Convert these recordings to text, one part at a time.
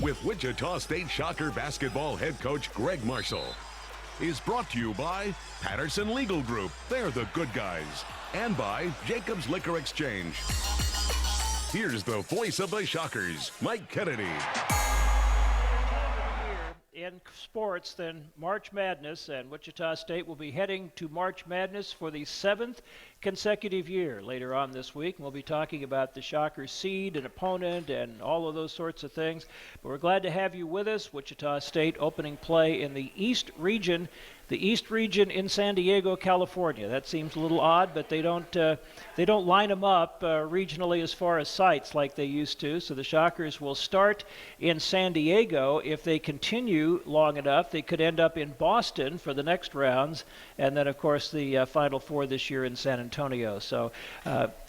with Wichita State Shocker basketball head coach Gregg Marshall is brought to you by Patterson Legal Group. They're the good guys. And by Jacobs Liquor Exchange. Here's the voice of the Shockers, Mike Kennedy. In sports, then March Madness, and Wichita State will be heading to March Madness for the 7th consecutive year later on this week. We'll be talking about the Shockers seed and opponent and all of those sorts of things. But we're glad to have you with us. Wichita State opening play in the East Region. The East Region in San Diego, California. That seems a little odd, but they don't line them up regionally as far as sites like they used to. So the Shockers will start in San Diego. If they continue long enough, they could end up in Boston for the next rounds, and then of course the Final Four this year in San Antonio. So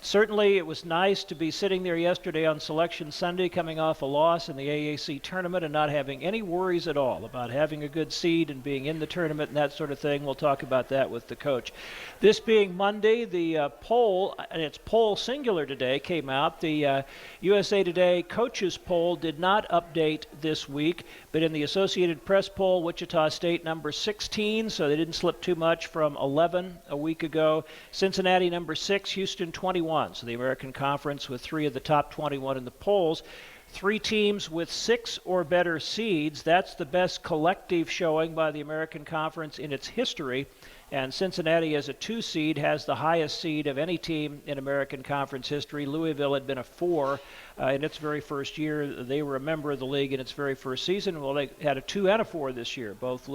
certainly it was nice to be sitting there yesterday on Selection Sunday, coming off a loss in the AAC Tournament and not having any worries at all about having a good seed and being in the tournament and that sort of thing. We'll talk about that with the coach. This being Monday, the poll, and it's poll singular today, came out. The USA Today coaches poll did not update this week, but in the Associated Press poll, Wichita State number 16, so they didn't slip too much from 11 a week ago. Cincinnati number 6, Houston 21, so the American Conference with 3 of the top 21 in the polls. 3 teams with 6 or better seeds. That's the best collective showing by the American Conference in its history. And Cincinnati, as a 2 seed, has the highest seed of any team in American Conference history. Louisville had been a 4 in its very first year. They were a member of the league in its very first season. Well, they had a 2 and a 4 this year. Both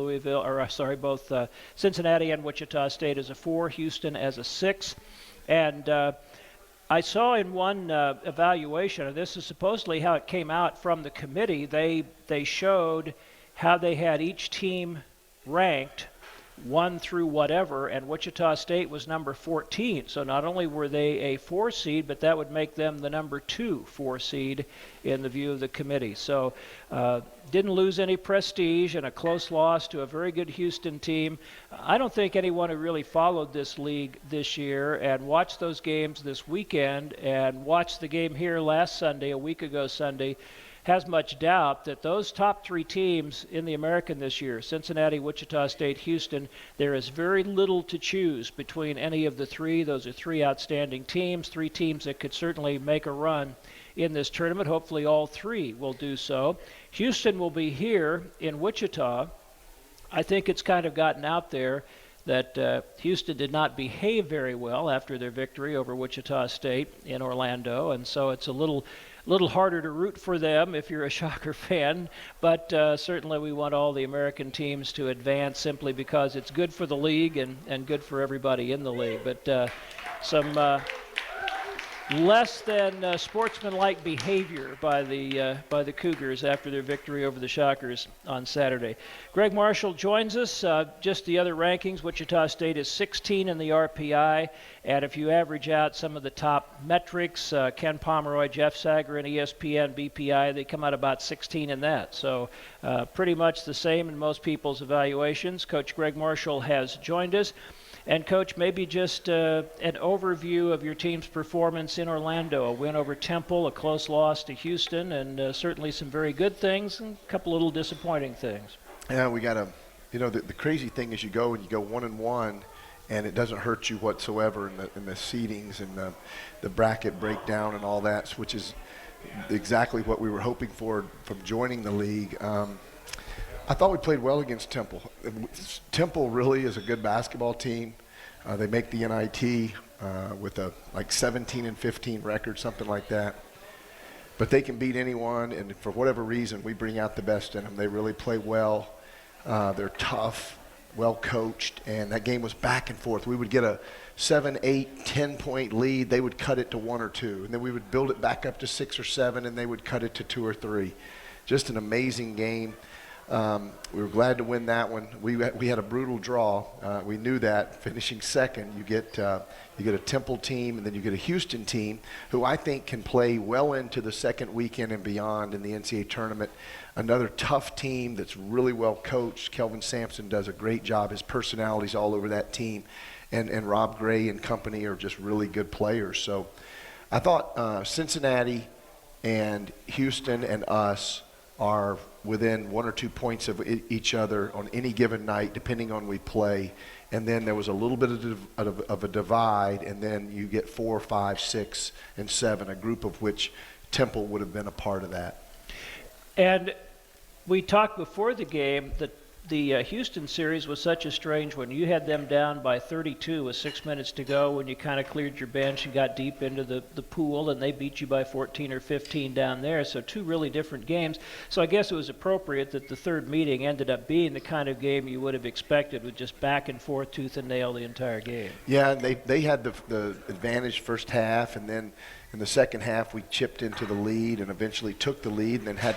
Cincinnati and Wichita State as a 4, Houston as a 6. And I saw in one evaluation, and this is supposedly how it came out from the committee, they showed how they had each team ranked 1 through whatever, and Wichita State was number 14. So not only were they a 4 seed, but that would make them the number 2 4 seed in the view of the committee. So didn't lose any prestige and a close loss to a very good Houston team. I don't think anyone who really followed this league this year and watched those games this weekend and watched the game here last Sunday, a week ago Sunday, has much doubt that those top 3 teams in the American this year, Cincinnati, Wichita State, Houston, there is very little to choose between any of the 3. Those are 3 outstanding teams, 3 teams that could certainly make a run in this tournament. Hopefully all 3 will do so. Houston will be here in Wichita. I think it's kind of gotten out there that Houston did not behave very well after their victory over Wichita State in Orlando, and so it's a little harder to root for them if you're a Shocker fan, but certainly we want all the American teams to advance simply because it's good for the league and good for everybody in the league. But some less than sportsmanlike behavior by the Cougars after their victory over the Shockers on Saturday. Gregg Marshall joins us. Just the other rankings, Wichita State is 16 in the RPI, and if you average out some of the top metrics, Ken Pomeroy, Jeff Sager, and ESPN BPI, they come out about 16 in that. So pretty much the same in most people's evaluations. Coach Gregg Marshall has joined us. And, Coach, maybe just an overview of your team's performance in Orlando, a win over Temple, a close loss to Houston, and certainly some very good things and a couple little disappointing things. Yeah, we got to, the crazy thing is you go 1-1, and it doesn't hurt you whatsoever in the seedings and the bracket breakdown and all that, which is exactly what we were hoping for from joining the league. I thought we played well against Temple. Temple really is a good basketball team. They make the NIT with a 17-15 record, something like that. But they can beat anyone, and for whatever reason, we bring out the best in them. They really play well. They're tough, well coached, and that game was back and forth. We would get a 7, 8, 10-point lead. They would cut it to 1 or 2, and then we would build it back up to 6 or 7, and they would cut it to 2 or 3. Just an amazing game. We were glad to win that one. We had a brutal draw. We knew that. Finishing second, you get a Temple team, and then you get a Houston team who I think can play well into the second weekend and beyond in the NCAA Tournament. Another tough team that's really well coached. Kelvin Sampson does a great job. His personality's all over that team. And Rob Gray and company are just really good players. So I thought Cincinnati and Houston and us are within 1 or 2 points of each other on any given night, depending on we play. And then there was a little bit of a divide, and then you get 4, 5, 6, and 7, a group of which Temple would have been a part of that. And we talked before the game that the Houston series was such a strange one. You had them down by 32 with 6 minutes to go when you kind of cleared your bench and got deep into the pool, and they beat you by 14 or 15 down there. So 2 really different games. So I guess it was appropriate that the third meeting ended up being the kind of game you would have expected, with just back and forth, tooth and nail the entire game. Yeah, they had the advantage first half, and then in the second half we chipped into the lead and eventually took the lead, and then had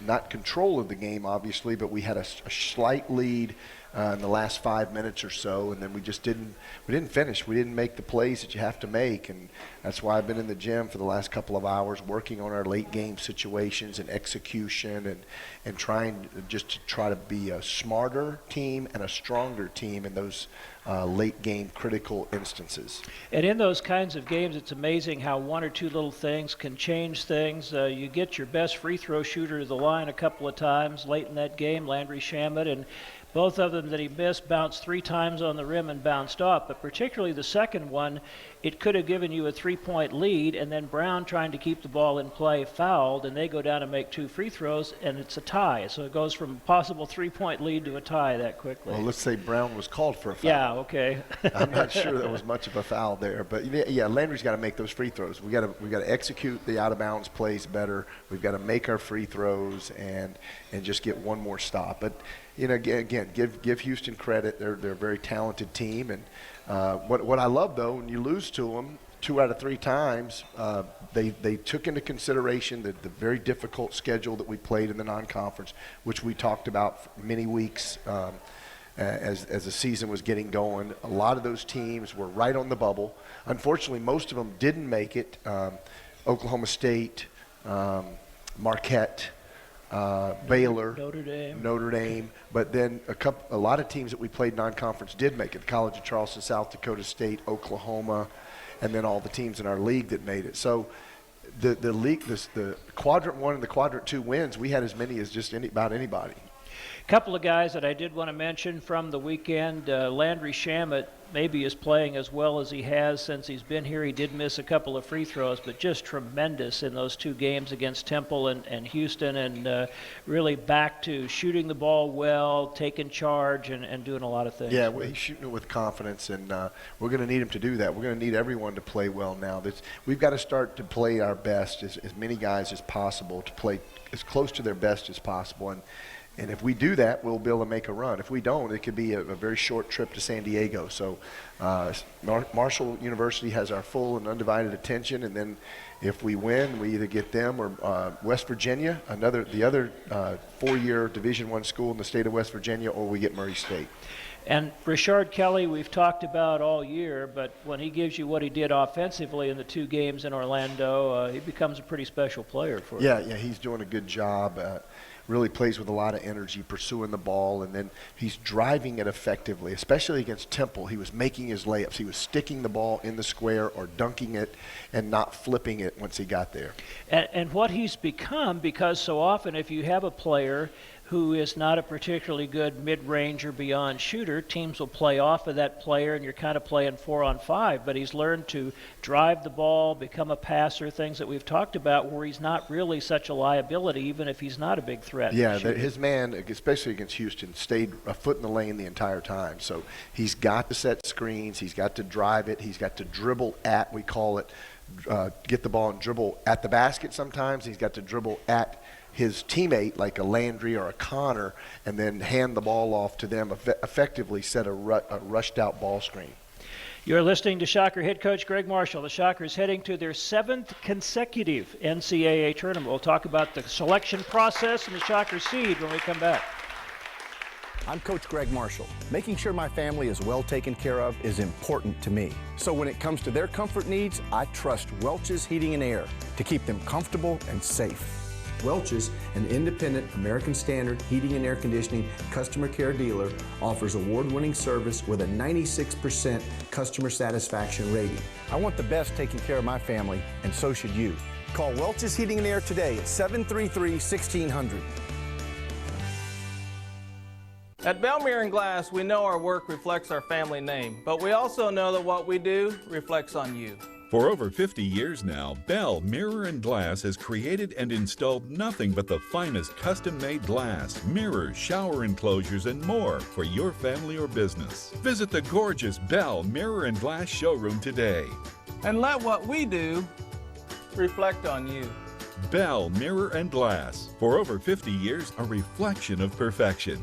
not control of the game, obviously, but we had a slight lead in the last 5 minutes or so, and then we didn't finish. We didn't make the plays that you have to make, and that's why I've been in the gym for the last couple of hours working on our late game situations and execution, and trying to be a smarter team and a stronger team in those late game critical instances. And in those kinds of games, it's amazing how 1 or 2 little things can change things. You get your best free throw shooter to the line a couple of times late in that game, Landry Shamet, and both of them that he missed bounced 3 times on the rim and bounced off. But particularly the second one, it could have given you a 3-point lead, and then Brown, trying to keep the ball in play, fouled, and they go down and make 2 free throws, and it's a tie. So it goes from a possible 3-point lead to a tie that quickly. Well, let's say Brown was called for a foul. Yeah, okay. I'm not sure there was much of a foul there, but yeah, Landry's got to make those free throws. We got to execute the out of bounds plays better. We've got to make our free throws and just get one more stop. But again, give Houston credit. They're a very talented team, and what I love, though, when you lose to them 2 out of 3 times, they took into consideration the very difficult schedule that we played in the non-conference, which we talked about for many weeks as the season was getting going. A lot of those teams were right on the bubble. Unfortunately, most of them didn't make it. Oklahoma State, Marquette, Baylor, Notre Dame, but then a lot of teams that we played non-conference did make it. The College of Charleston, South Dakota State, Oklahoma, and then all the teams in our league that made it. So the league, the quadrant 1 and the quadrant 2 wins, we had as many as just about anybody. A couple of guys that I did want to mention from the weekend. Landry Shamet maybe is playing as well as he has since he's been here. He did miss a couple of free throws, but just tremendous in those 2 games against Temple and Houston, and really back to shooting the ball well, taking charge, and doing a lot of things. Yeah, well, he's shooting it with confidence, and we're going to need him to do that. We're going to need everyone to play well now. We've got to start to play our best, as many guys as possible, to play as close to their best as possible. And if we do that, we'll be able to make a run. If we don't, it could be a very short trip to San Diego. So Marshall University has our full and undivided attention, and then if we win, we either get them or West Virginia, the other 4-year Division I school in the state of West Virginia, or we get Murray State. And Rashard Kelly, we've talked about all year, but when he gives you what he did offensively in the 2 games in Orlando, he becomes a pretty special player for us. Yeah, he's doing a good job. Really plays with a lot of energy, pursuing the ball, and then he's driving it effectively, especially against Temple. He was making his layups. He was sticking the ball in the square or dunking it and not flipping it once he got there. And what he's become, because so often if you have a player who is not a particularly good mid-range or beyond shooter, teams will play off of that player, and you're kind of playing 4-on-5. But he's learned to drive the ball, become a passer, things that we've talked about, where he's not really such a liability, even if he's not a big threat. Yeah, his man, especially against Houston, stayed a foot in the lane the entire time. So he's got to set screens, he's got to drive it, he's got to dribble at, we call it, get the ball and dribble at the basket sometimes. He's got to dribble at his teammate, like a Landry or a Connor, and then hand the ball off to them, effectively set a rushed-out ball screen. You're listening to Shocker head coach Gregg Marshall. The Shockers heading to their 7th consecutive NCAA tournament. We'll talk about the selection process and the Shocker seed when we come back. I'm Coach Gregg Marshall. Making sure my family is well taken care of is important to me. So when it comes to their comfort needs, I trust Welch's Heating and Air to keep them comfortable and safe. Welch's, an independent American Standard heating and air conditioning customer care dealer, offers award-winning service with a 96% customer satisfaction rating. I want the best taking care of my family, and so should you. Call Welch's Heating and Air today at 733-1600. At Bell Mirror and Glass, we know our work reflects our family name, but we also know that what we do reflects on you. For over 50 years now, Bell Mirror and Glass has created and installed nothing but the finest custom-made glass, mirrors, shower enclosures, and more for your family or business. Visit the gorgeous Bell Mirror and Glass showroom today. And let what we do reflect on you. Bell Mirror and Glass. For over 50 years, a reflection of perfection.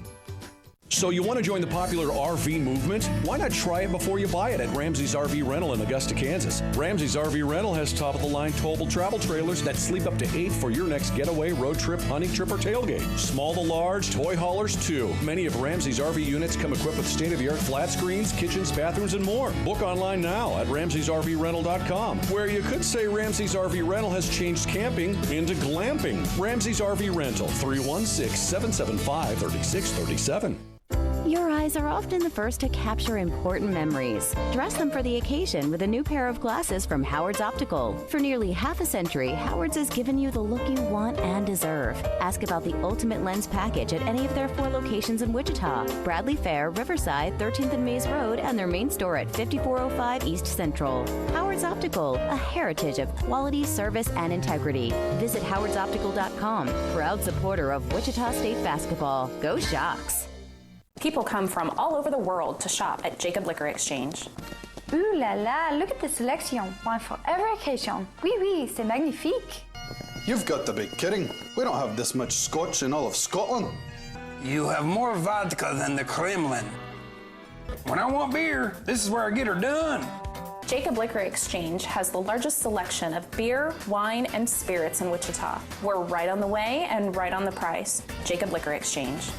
So you want to join the popular RV movement? Why not try it before you buy it at Ramsey's RV Rental in Augusta, Kansas? Ramsey's RV Rental has top-of-the-line towable travel trailers that sleep up to 8 for your next getaway, road trip, hunting trip, or tailgate. Small to large, toy haulers too. Many of Ramsey's RV units come equipped with state-of-the-art flat screens, kitchens, bathrooms, and more. Book online now at Ramsey'sRVRental.com, where you could say Ramsey's RV Rental has changed camping into glamping. Ramsey's RV Rental, 316-775-3637. Your eyes are often the first to capture important memories. Dress them for the occasion with a new pair of glasses from Howard's Optical. For nearly half a century, Howard's has given you the look you want and deserve. Ask about the Ultimate Lens Package at any of their 4 locations in Wichita, Bradley Fair, Riverside, 13th and Mays Road, and their main store at 5405 East Central. Howard's Optical, a heritage of quality, service, and integrity. Visit howardsoptical.com, proud supporter of Wichita State basketball. Go Sharks! People come from all over the world to shop at Jacob Liquor Exchange. Ooh la la, look at the selection. One for every occasion. Oui, oui, c'est magnifique. You've got to be kidding. We don't have this much scotch in all of Scotland. You have more vodka than the Kremlin. When I want beer, this is where I get her done. Jacob Liquor Exchange has the largest selection of beer, wine, and spirits in Wichita. We're right on the way and right on the price. Jacob Liquor Exchange.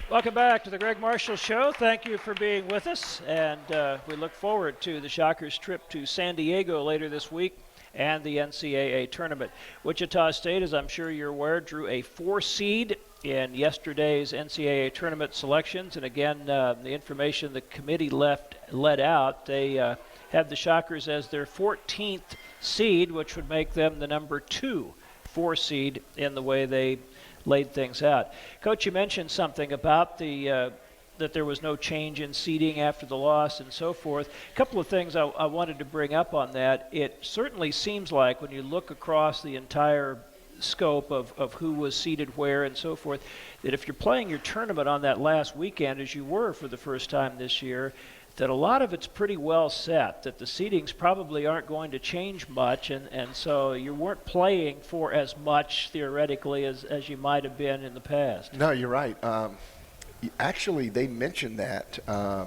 Welcome back to the Gregg Marshall Show. Thank you for being with us, and we look forward to the Shockers' trip to San Diego later this week and the NCAA Tournament. Wichita State, as I'm sure you're aware, drew a 4 seed in yesterday's NCAA Tournament selections, and again, the information the committee let out, they had the Shockers as their 14th seed, which would make them the number 2 4 seed in the way they laid things out. Coach, you mentioned something about the that there was no change in seeding after the loss and so forth. A couple of things I wanted to bring up on that. It certainly seems like when you look across the entire scope of who was seeded where and so forth, that if you're playing your tournament on that last weekend, as you were for the first time this year, that a lot of it's pretty well set, that the seedings probably aren't going to change much, and so you weren't playing for as much, theoretically, as you might have been in the past. No, you're right. Actually, they mentioned that. I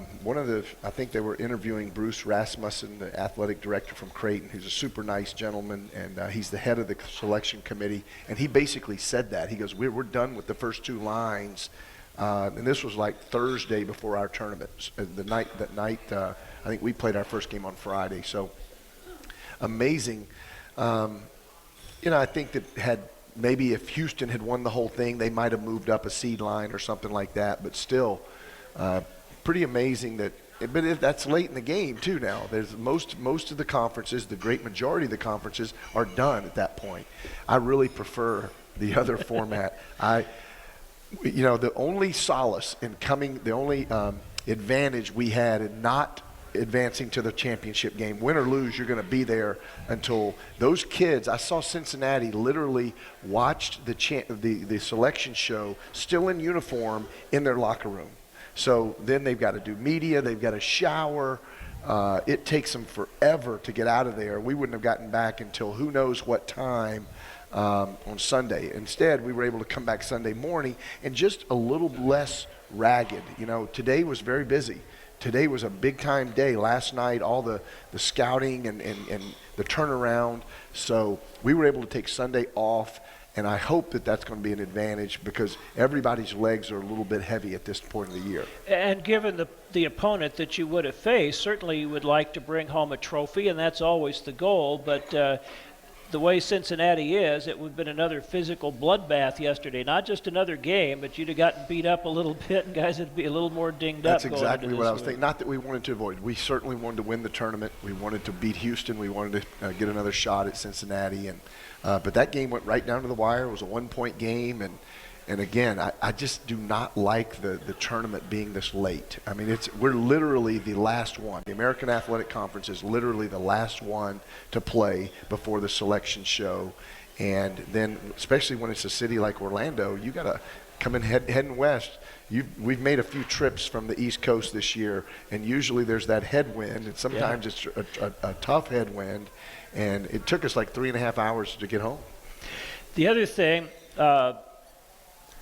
think they were interviewing Bruce Rasmussen, the athletic director from Creighton, who's a super nice gentleman, and he's the head of the selection committee, and he basically said that. He goes, we're done with the first 2 lines. And this was like Thursday before our tournament. That night, I think we played our first game on Friday. So amazing. I think that maybe if Houston had won the whole thing, they might have moved up a seed line or something like that. But still, pretty amazing that. But that's late in the game too. Now there's most of the conferences, the great majority of the conferences are done at that point. I really prefer the other format. The only solace in the only advantage we had in not advancing to the championship game, win or lose, you're going to be there until those kids. I saw Cincinnati literally watched the selection show still in uniform in their locker room. So then they've got to do media, they've got to shower. It takes them forever to get out of there. We wouldn't have gotten back until who knows what time on Sunday. Instead, we were able to come back Sunday morning and just a little less ragged. Today was very busy. today was a big-time day. Last night, all the scouting and the turnaround. So we were able to take Sunday off, and I hope that that's going to be an advantage because everybody's legs are a little bit heavy at this point of the year. And given the opponent that you would have faced, certainly you would like to bring home a trophy, and that's always the goal. But the way Cincinnati is, it would have been another physical bloodbath yesterday. Not just another game, but you'd have gotten beat up a little bit, and guys would be a little more dinged That's up. That's exactly what I was week. thinking. Not that we wanted to avoid. We certainly wanted to win the tournament. We wanted to beat Houston. We wanted to get another shot at Cincinnati. And but that game went right down to the wire. It was a 1-point game. And again, I just do not like the tournament being this late. I mean, we're literally the last one. The American Athletic Conference is literally the last one to play before the selection show. And then, especially when it's a city like Orlando, you got to come in heading west. We've made a few trips from the East Coast this year, and usually there's that headwind, and sometimes it's a tough headwind. And it took us like 3.5 hours to get home. The other thing,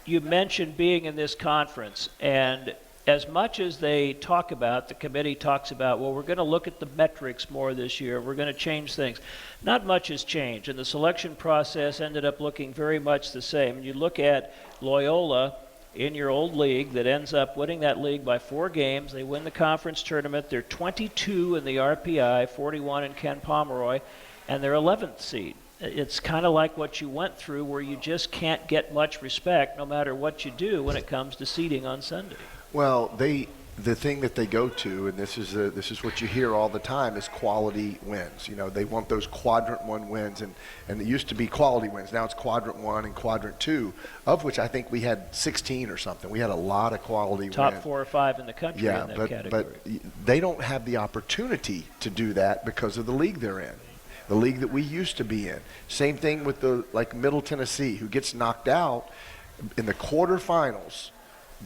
you mentioned being in this conference, and as much as they talk about, the committee talks about, well, we're going to look at the metrics more this year, we're going to change things. Not much has changed, and the selection process ended up looking very much the same. And you look at Loyola in your old league that ends up winning that league by 4 games. They win the conference tournament. They're 22 in the RPI, 41 in Ken Pomeroy, and they're 11th seed. It's kind of like what you went through where you just can't get much respect no matter what you do when it comes to seeding on Sunday. Well, the thing that they go to, and this is what you hear all the time, is quality wins. You know, they want those quadrant 1 wins, and it used to be quality wins. Now it's quadrant 1 and quadrant 2, of which I think we had 16 or something. We had a lot of quality wins. Top 4 or 5 in the country in that category. But they don't have the opportunity to do that because of the league they're in. The league that we used to be in. Same thing with like Middle Tennessee, who gets knocked out in the quarterfinals.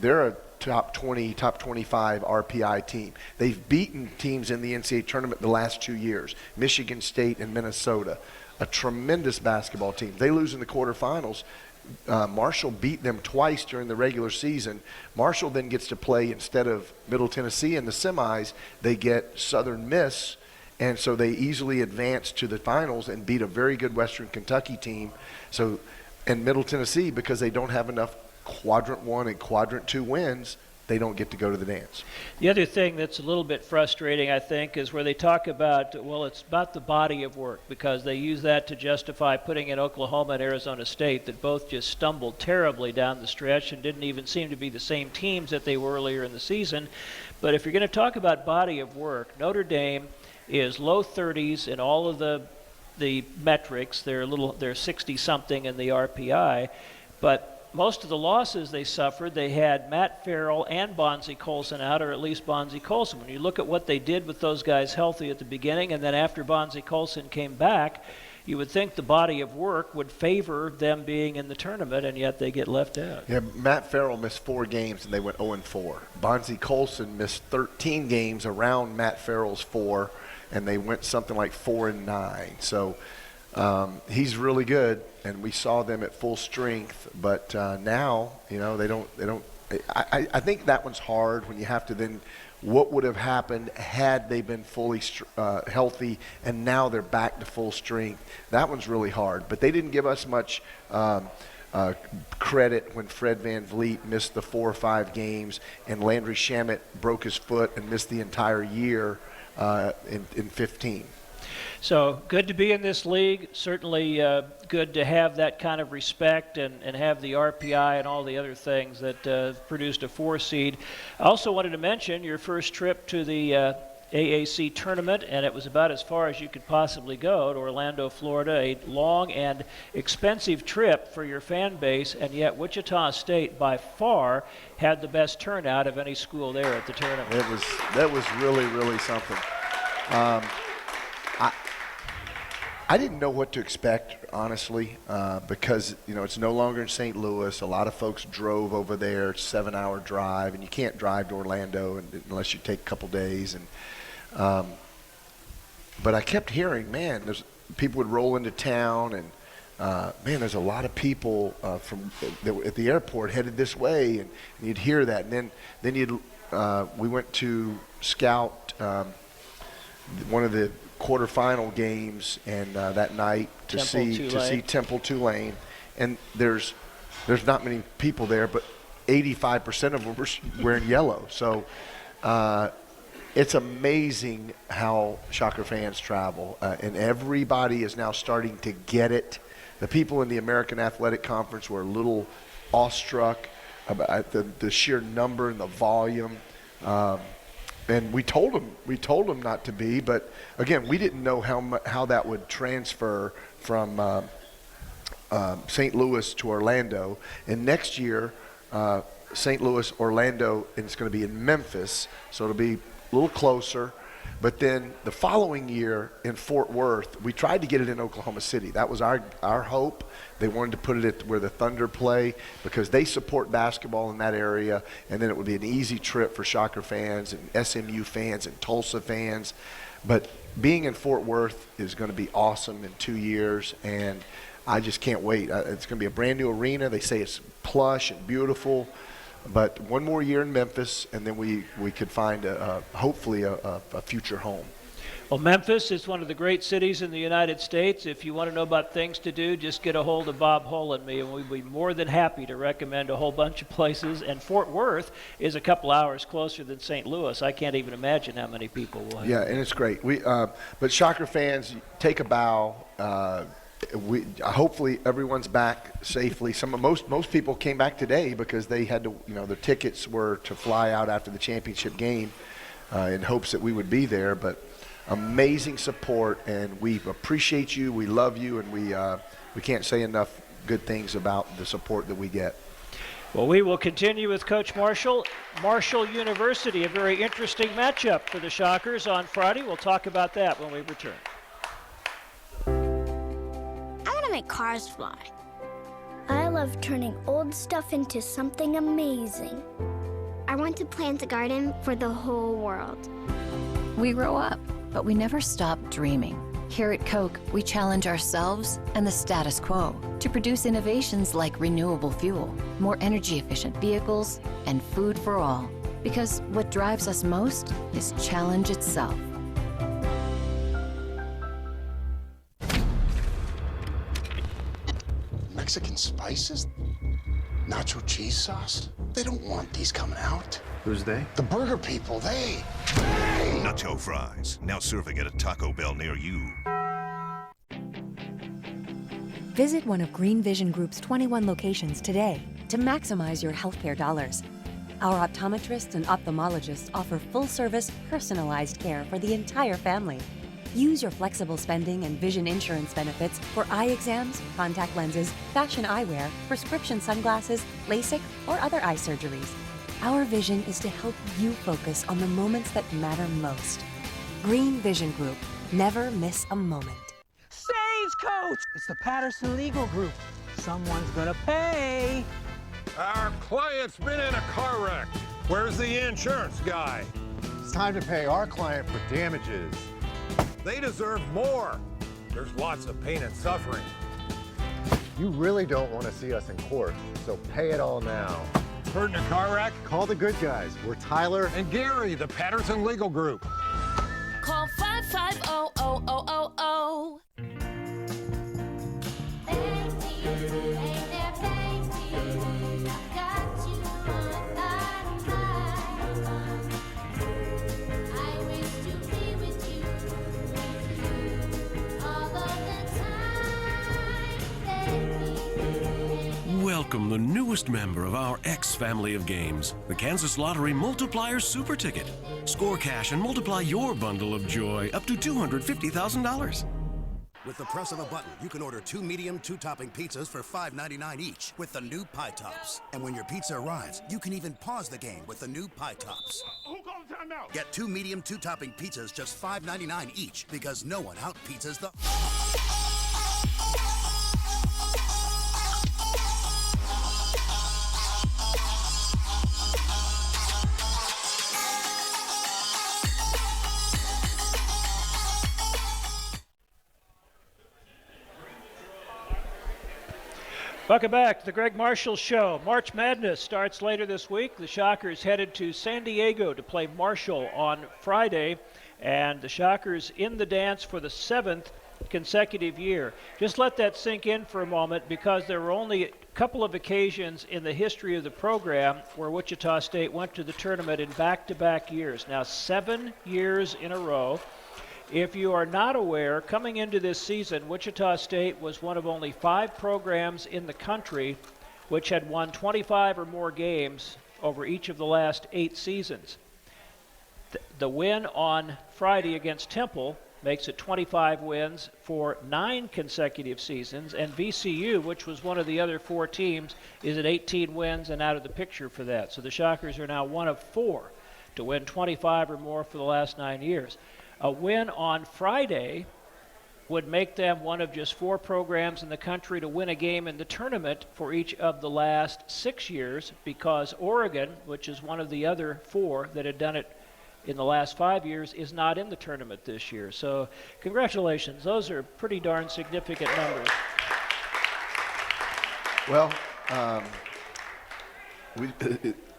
They're a top 20, top 25 RPI team. They've beaten teams in the NCAA tournament the last 2 years, Michigan State and Minnesota, a tremendous basketball team. They lose in the quarterfinals. Marshall beat them twice during the regular season. Marshall then gets to play, instead of Middle Tennessee in the semis, they get Southern Miss, and so they easily advance to the finals and beat a very good Western Kentucky team. So, and Middle Tennessee, because they don't have enough quadrant 1 and quadrant 2 wins, they don't get to go to the dance. The other thing that's a little bit frustrating, I think, is where they talk about, well, it's about the body of work, because they use that to justify putting in Oklahoma and Arizona State that both just stumbled terribly down the stretch and didn't even seem to be the same teams that they were earlier in the season. But if you're going to talk about body of work, Notre Dame is low 30s in all of the metrics. They're 60-something in the RPI, but most of the losses they suffered, they had Matt Farrell and Bonzie Colson out, or at least Bonzie Colson. When you look at what they did with those guys healthy at the beginning, and then after Bonzie Colson came back, you would think the body of work would favor them being in the tournament, and yet they get left out. Yeah, Matt Farrell missed 4 games, and they went 0-4. Bonzie Colson missed 13 games around Matt Farrell's 4, and they went something like 4-9. So he's really good, and we saw them at full strength. But now, you know, they don't. I think that one's hard when you have to then. What would have happened had they been fully healthy, and now they're back to full strength? That one's really hard. But they didn't give us much credit when Fred Van Vliet missed the 4 or 5 games, and Landry Shamet broke his foot and missed the entire year in 15. So good to be in this league. Certainly good to have that kind of respect and have the RPI and all the other things that produced a 4 seed. I also wanted to mention your first trip to the AAC Tournament, and it was about as far as you could possibly go, to Orlando, Florida, a long and expensive trip for your fan base, and yet Wichita State by far had the best turnout of any school there at the tournament. That was really, really something. I didn't know what to expect, honestly, because, you know, it's no longer in St. Louis. A lot of folks drove over there. It's a 7-hour drive, and you can't drive to Orlando unless you take a couple days. And but I kept hearing, man, people would roll into town, and man, there's a lot of people at the airport headed this way, and you'd hear that, and then you'd we went to scout one of the quarterfinal games, and that night to see Temple Tulane, and there's not many people there, but 85% of them were wearing yellow. So it's amazing how Shocker fans travel, and everybody is now starting to get it. The people in the American Athletic Conference were a little awestruck about the sheer number and the volume. And we told them not to be, but again, we didn't know how that would transfer from St. Louis to Orlando. And next year, St. Louis, Orlando, and it's going to be in Memphis, so it'll be a little closer. But then the following year in Fort Worth, we tried to get it in Oklahoma City. That was our hope. They wanted to put it at where the Thunder play because they support basketball in that area, and then it would be an easy trip for Shocker fans and SMU fans and Tulsa fans. But being in Fort Worth is going to be awesome in 2 years, and I just can't wait. It's going to be a brand new arena. They say it's plush and beautiful. But one more year in Memphis, and then we could find hopefully a future home. Well, Memphis is one of the great cities in the United States. If you want to know about things to do, just get a hold of Bob Hull and me, and we'd be more than happy to recommend a whole bunch of places. And Fort Worth is a couple hours closer than St. Louis. I can't even imagine how many people will have. Yeah, and it's great. But Shocker fans, take a bow. Hopefully everyone's back safely. Most people came back today because they had to, their tickets were to fly out after the championship game in hopes that we would be there. But amazing support, and we appreciate you. We love you, and we can't say enough good things about the support that we get. Well, we will continue with Coach Marshall. Marshall University, a very interesting matchup for the Shockers on Friday. We'll talk about that when we return. Make cars fly. I love turning old stuff into something amazing. I want to plant a garden for the whole world. We grow up, but we never stop dreaming. Here at Coke, we challenge ourselves and the status quo to produce innovations like renewable fuel, more energy-efficient vehicles, and food for all. Because what drives us most is challenge itself. Mexican spices? Nacho cheese sauce? They don't want these coming out. Who's they? The burger people, they. Nacho fries, now serving at a Taco Bell near you. Visit one of Green Vision Group's 21 locations today to maximize your healthcare dollars. Our optometrists and ophthalmologists offer full-service, personalized care for the entire family. Use your flexible spending and vision insurance benefits for eye exams, contact lenses, fashion eyewear, prescription sunglasses, LASIK, or other eye surgeries. Our vision is to help you focus on the moments that matter most. Green Vision Group. Never miss a moment. Coach, it's the Patterson Legal Group. Someone's gonna pay. Our client's been in a car wreck. Where's the insurance guy? It's time to pay our client for damages. They deserve more. There's lots of pain and suffering. You really don't want to see us in court, so pay it all now. Hurt in a car wreck? Call the good guys. We're Tyler and Gary, the Patterson Legal Group. Call 550-0000. Welcome the newest member of our X family of games, the Kansas Lottery Multiplier Super Ticket. Score cash and multiply your bundle of joy up to $250,000. With the press of a button, you can order 2 medium, 2-topping pizzas for $5.99 each with the new Pie Tops. And when your pizza arrives, you can even pause the game with the new Pie Tops. Who called timeout? Get 2 medium, 2-topping pizzas just $5.99 each because no one out-pizzas the... Welcome back to the Gregg Marshall Show. March Madness starts later this week. The Shockers headed to San Diego to play Marshall on Friday, and the Shockers in the dance for the 7th consecutive year. Just let that sink in for a moment, because there were only a couple of occasions in the history of the program where Wichita State went to the tournament in back-to-back years. Now 7 years in a row. If you are not aware, coming into this season, Wichita State was one of only 5 programs in the country which had won 25 or more games over each of the last 8 seasons. The win on Friday against Temple makes it 25 wins for 9 consecutive seasons, and VCU, which was one of the other 4 teams, is at 18 wins and out of the picture for that. So the Shockers are now one of 4 to win 25 or more for the last 9 years. A win on Friday would make them one of just 4 programs in the country to win a game in the tournament for each of the last 6 years, because Oregon, which is one of the other 4 that had done it in the last 5 years, is not in the tournament this year. So congratulations. Those are pretty darn significant numbers. Well,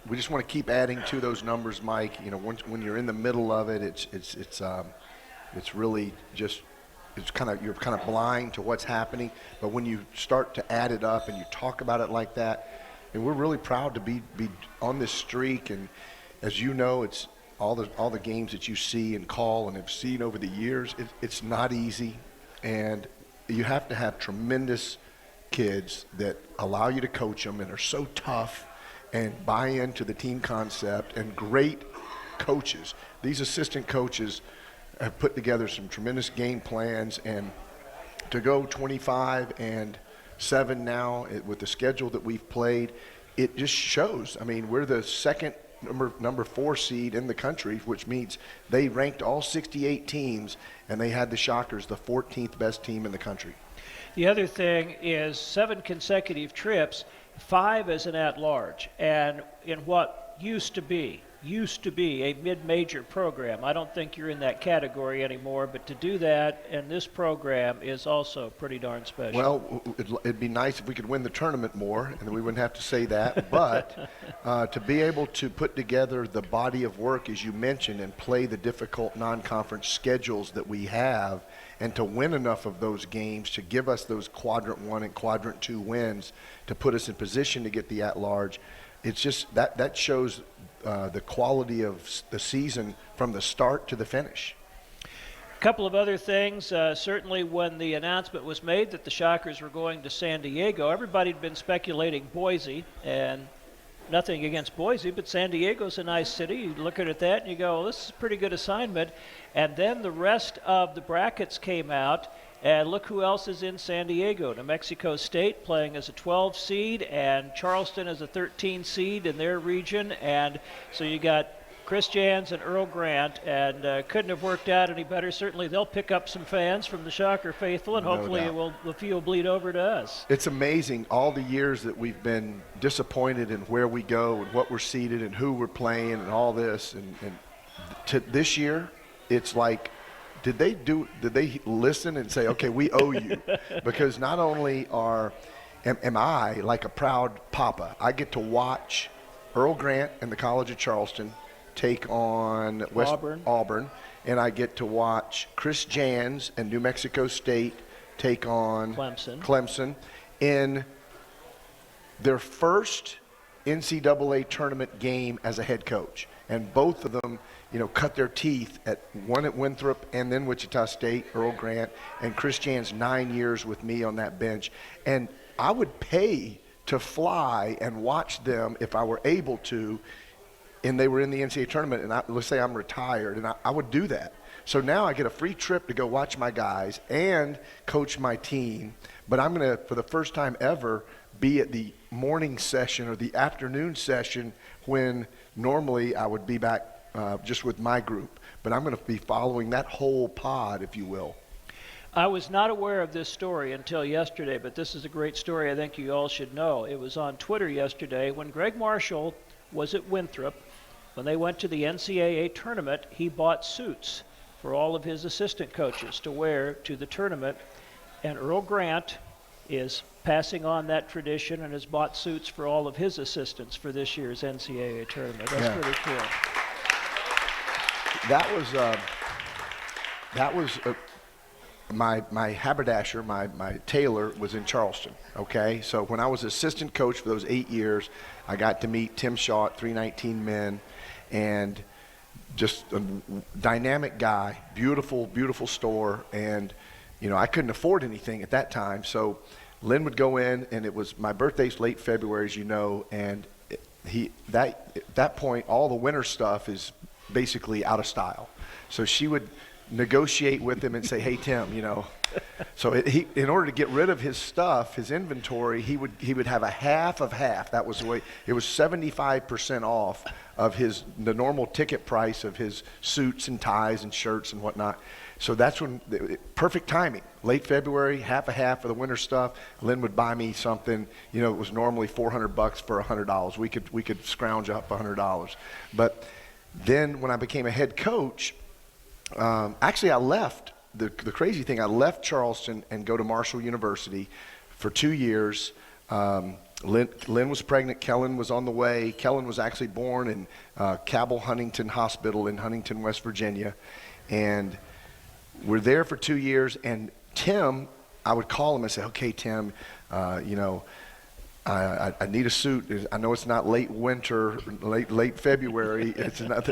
we just want to keep adding to those numbers, Mike. You know, when you're in the middle of it, it's really just you're kind of blind to what's happening. But when you start to add it up and you talk about it like that, and we're really proud to be on this streak. And as you know, it's all the games that you see and call and have seen over the years. It's not easy, and you have to have tremendous kids that allow you to coach them and are so tough and buy into the team concept, and great coaches. These assistant coaches have put together some tremendous game plans, and to go 25-7 now with the schedule that we've played, it just shows. I mean, we're the second number 4 seed in the country, which means they ranked all 68 teams, and they had the Shockers the 14th best team in the country. The other thing is 7 consecutive trips, 5 as an at-large, and in what used to be a mid-major program. I don't think you're in that category anymore, but to do that in this program is also pretty darn special. Well, it'd be nice if we could win the tournament more, and we wouldn't have to say that, but to be able to put together the body of work, as you mentioned, and play the difficult non-conference schedules that we have, and to win enough of those games to give us those quadrant 1 and quadrant 2 wins to put us in position to get the at-large, it's just that shows the quality of the season from the start to the finish. A couple of other things. Certainly when the announcement was made that the Shockers were going to San Diego, everybody had been speculating Boise, and nothing against Boise, but San Diego's a nice city. You look at that and you go, well, this is a pretty good assignment. And then the rest of the brackets came out, and look who else is in San Diego. New Mexico State playing as a 12 seed, and Charleston as a 13 seed in their region. And so you got Chris Jans and Earl Grant, and couldn't have worked out any better. Certainly they'll pick up some fans from the Shocker faithful, and hopefully the few will bleed over to us. It's amazing all the years that we've been disappointed in where we go and what we're seated and who we're playing and all this. And to this year, it's like, did they listen and say, okay, we owe you? Because not only am I like a proud papa, I get to watch Earl Grant and the College of Charleston take on Auburn, and I get to watch Chris Jans and New Mexico State take on Clemson in their first NCAA tournament game as a head coach. And both of them, cut their teeth one at Winthrop and then Wichita State, Earl Grant, and Chris Jans 9 years with me on that bench. And I would pay to fly and watch them if I were able to, and they were in the NCAA tournament, and let's say I'm retired, and I would do that. So now I get a free trip to go watch my guys and coach my team, but I'm going to, for the first time ever, be at the morning session or the afternoon session when normally I would be back just with my group. But I'm going to be following that whole pod, if you will. I was not aware of this story until yesterday, but this is a great story I think you all should know. It was on Twitter yesterday when Gregg Marshall was at Winthrop. When they went to the NCAA tournament, he bought suits for all of his assistant coaches to wear to the tournament. And Earl Grant is passing on that tradition and has bought suits for all of his assistants for this year's NCAA tournament. That's pretty cool. That was my haberdasher, my tailor was in Charleston. Okay, so when I was assistant coach for those 8 years, I got to meet Tim Shaw at 319 Men, and just a dynamic guy, beautiful store, and I couldn't afford anything at that time, so Lynn would go in, and it was my birthday's late February, as you know, and at that point all the winter stuff is basically out of style. So she would negotiate with him and say, "Hey Tim, So in order to get rid of his stuff, his inventory, he would have a half of half. That was the way. It was 75% off of the normal ticket price of his suits and ties and shirts and whatnot. So that's when perfect timing. Late February, half a half for the winter stuff. Lynn would buy me something. It was normally $400 for $100. We could scrounge up $100. But then when I became a head coach, actually I left. The crazy thing, I left Charleston and go to Marshall University for 2 years. Lynn was pregnant. Kellen was on the way. Kellen was actually born in Cabell Huntington Hospital in Huntington, West Virginia. And we're there for 2 years. And Tim, I would call him and say, "Okay, Tim, I need a suit. I know it's not late winter, late February."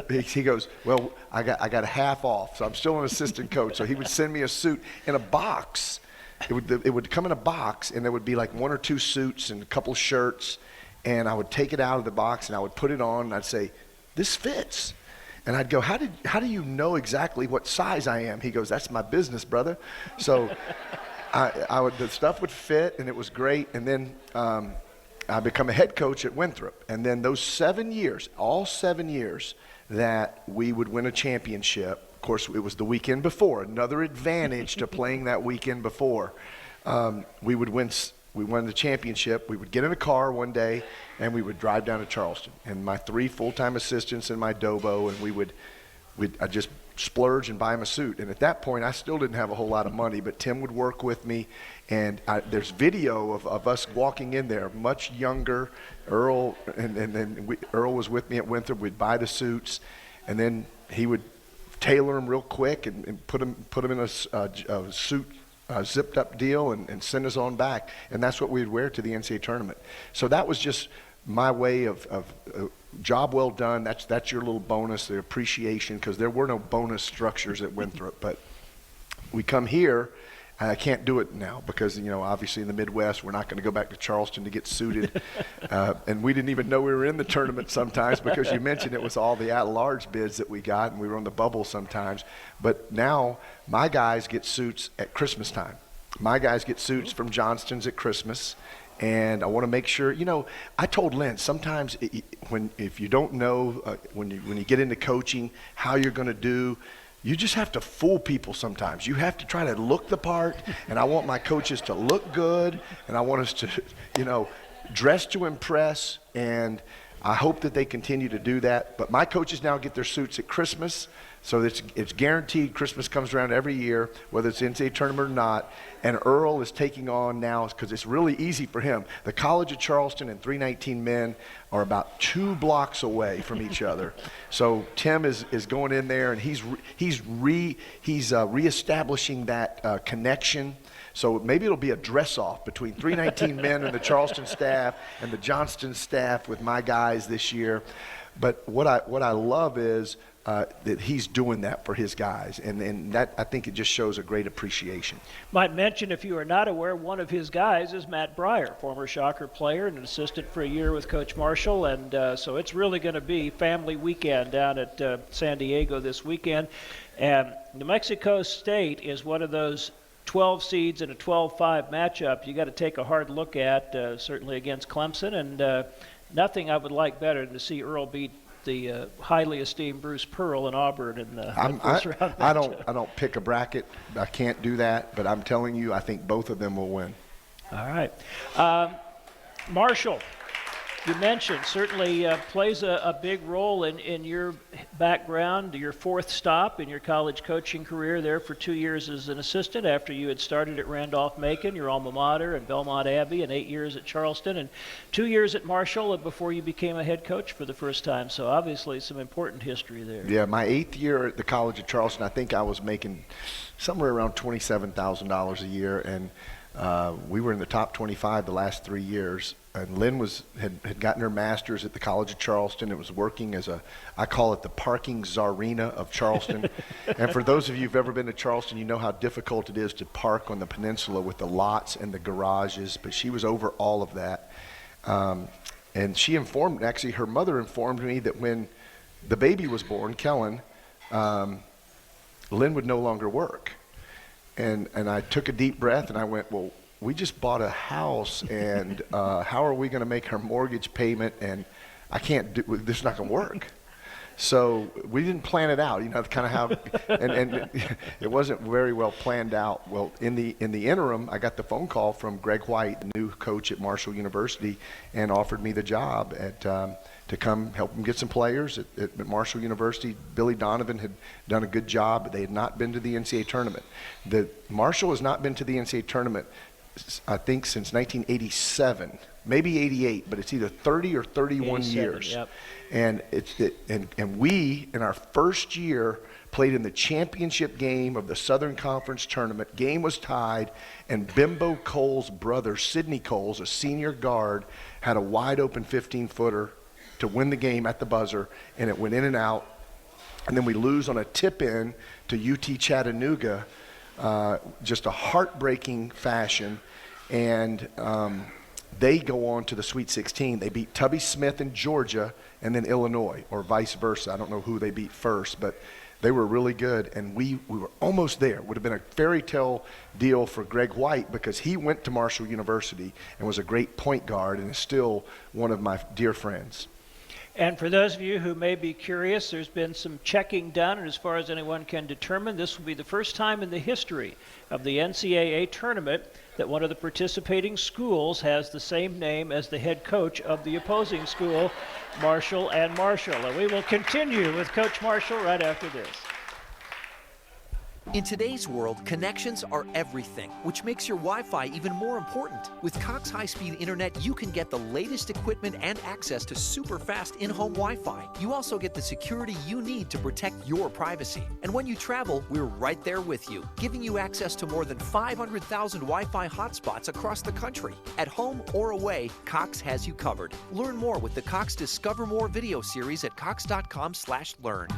He goes, "Well, I got a half off, so I'm still an assistant coach." So he would send me a suit in a box. It would come in a box, and there would be like 1 or 2 suits and a couple shirts, and I would take it out of the box and I would put it on, and I'd say, "This fits." And I'd go, "How do you know exactly what size I am?" He goes, "That's my business, brother." So the stuff would fit, and it was great. And then I become a head coach at Winthrop. And then those 7 years, all 7 years that we would win a championship, of course, it was the weekend before. Another advantage to playing that weekend before. We won the championship. We would get in a car one day, and we would drive down to Charleston. And my 3 full-time assistants and my Dobo, and I'd just splurge and buy him a suit. And at that point, I still didn't have a whole lot of money, but Tim would work with me. And there's video of us walking in there, much younger. Earl Earl was with me at Winthrop. We'd buy the suits, and then he would tailor them real quick and put them in a suit zipped up deal and send us on back. And that's what we'd wear to the NCAA tournament. So that was just my way of job well done. That's your little bonus, the appreciation, because there were no bonus structures at Winthrop. But we come here. I can't do it now because, obviously in the Midwest, we're not going to go back to Charleston to get suited. And we didn't even know we were in the tournament sometimes because you mentioned it was all the at-large bids that we got, and we were on the bubble sometimes. But now my guys get suits at Christmas time. My guys get suits from Johnston's at Christmas. And I want to make sure, I told Lynn, sometimes if you don't know, when you get into coaching, how you're going to do, you just have to fool people sometimes. You have to try to look the part, and I want my coaches to look good, and I want us to, dress to impress, and I hope that they continue to do that. But my coaches now get their suits at Christmas, so it's guaranteed. Christmas comes around every year, whether it's NCAA tournament or not. And Earl is taking on now, because it's really easy for him. The College of Charleston and 319 Men are about 2 blocks away from each other. So Tim is going in there, and he's reestablishing that connection. So maybe it'll be a dress-off between 319 Men and the Charleston staff and the Johnston staff with my guys this year. But what I love is that he's doing that for his guys, and that, I think, it just shows a great appreciation. Might mention, if you are not aware, one of his guys is Matt Breyer, former Shocker player and an assistant for a year with Coach Marshall, and so it's really going to be family weekend down at San Diego this weekend. And New Mexico State is one of those 12 seeds in a 12-5 matchup you got to take a hard look at, certainly against Clemson, and nothing I would like better than to see Earl beat the highly esteemed Bruce Pearl in Auburn in the first round. I don't pick a bracket. I can't do that, but I'm telling you, I think both of them will win. All right. Marshall, you mentioned certainly plays a big role in your background, your fourth stop in your college coaching career there for 2 years as an assistant after you had started at Randolph-Macon, your alma mater, and Belmont Abbey, and 8 years at Charleston, and 2 years at Marshall before you became a head coach for the first time. So obviously some important history there. Yeah, my 8th year at the College of Charleston, I think I was making somewhere around $27,000 a year, and we were in the top 25 the last 3 years. And Lynn had gotten her master's at the College of Charleston. It was working as I call it the parking czarina of Charleston. And for those of you who've ever been to Charleston, you know how difficult it is to park on the peninsula with the lots and the garages. But she was over all of that. And she informed, actually her mother informed me that when the baby was born, Kellen, Lynn would no longer work. And I took a deep breath and I went, well, we just bought a house, and how are we going to make our mortgage payment? And I can't do this. Is not going to work. So we didn't plan it out. You know, kind of how, and it wasn't very well planned out. Well, in the interim, I got the phone call from Greg White, the new coach at Marshall University, and offered me the job to come help him get some players at Marshall University. Billy Donovan had done a good job, but they had not been to the NCAA Tournament. Marshall has not been to the NCAA Tournament, I think, since 1987, maybe 88, but it's either 30 or 31 years. Yep. And and we, in our first year, played in the championship game of the Southern Conference Tournament. Game was tied, and Bimbo Cole's brother, Sidney Coles, a senior guard, had a wide open 15-footer to win the game at the buzzer, and it went in and out. And then we lose on a tip-in to UT Chattanooga, just a heartbreaking fashion. And they go on to the Sweet 16. They beat Tubby Smith in Georgia and then Illinois, or vice versa. I don't know who they beat first, but they were really good, and we were almost there. It would have been a fairy tale deal for Greg White because he went to Marshall University and was a great point guard and is still one of my dear friends. And for those of you who may be curious, there's been some checking done, and as far as anyone can determine, this will be the first time in the history of the NCAA Tournament that one of the participating schools has the same name as the head coach of the opposing school, Marshall and Marshall. And we will continue with Coach Marshall right after this. In today's world, connections are everything, which makes your Wi-Fi even more important. With Cox high-speed internet, you can get the latest equipment and access to super fast in-home Wi-Fi. You also get the security you need to protect your privacy. And when you travel, we're right there with you, giving you access to more than 500,000 Wi-Fi hotspots across the country. At home or away, Cox has you covered. Learn more with the Cox Discover More video series at cox.com/learn.